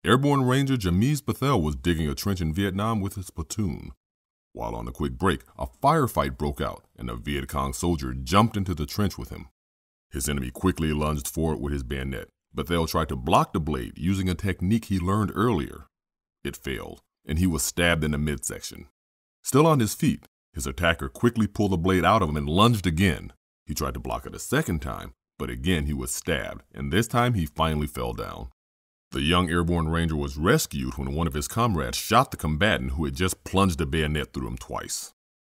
Airborne Ranger James Bethel was digging a trench in Vietnam with his platoon. While on a quick break, a firefight broke out and a Viet Cong soldier jumped into the trench with him. His enemy quickly lunged forward with his bayonet. Bethel tried to block the blade using a technique he learned earlier. It failed, and he was stabbed in the midsection. Still on his feet, his attacker quickly pulled the blade out of him and lunged again. He tried to block it a second time, but again he was stabbed, and this time he finally fell down. The young airborne ranger was rescued when one of his comrades shot the combatant who had just plunged a bayonet through him twice.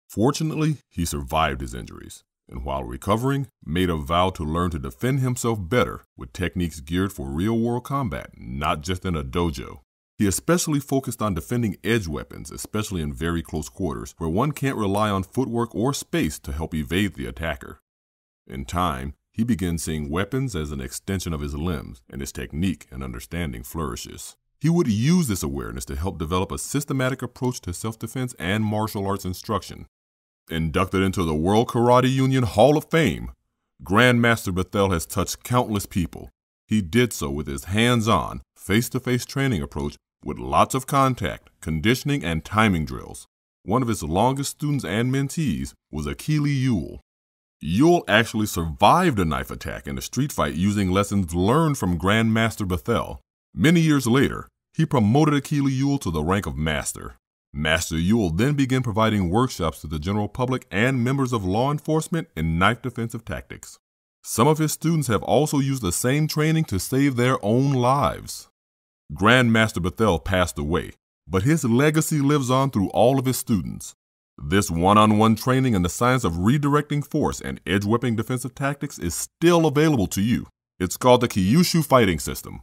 Fortunately, he survived his injuries, and while recovering, made a vow to learn to defend himself better with techniques geared for real-world combat, not just in a dojo. He especially focused on defending edge weapons, especially in very close quarters, where one can't rely on footwork or space to help evade the attacker. In time, he begins seeing weapons as an extension of his limbs, and his technique and understanding flourishes. He would use this awareness to help develop a systematic approach to self-defense and martial arts instruction. Inducted into the World Karate Union Hall of Fame, Grandmaster Bethel has touched countless people. He did so with his hands-on, face-to-face training approach with lots of contact, conditioning, and timing drills. One of his longest students and mentees was Achille Yule. Yule actually survived a knife attack in a street fight using lessons learned from Grandmaster Bethel. Many years later, he promoted Achille Yule to the rank of Master. Master Yule then began providing workshops to the general public and members of law enforcement in knife defensive tactics. Some of his students have also used the same training to save their own lives. Grandmaster Bethel passed away, but his legacy lives on through all of his students. This one-on-one training in the science of redirecting force and edge-whipping defensive tactics is still available to you. It's called the Kyushu fighting system.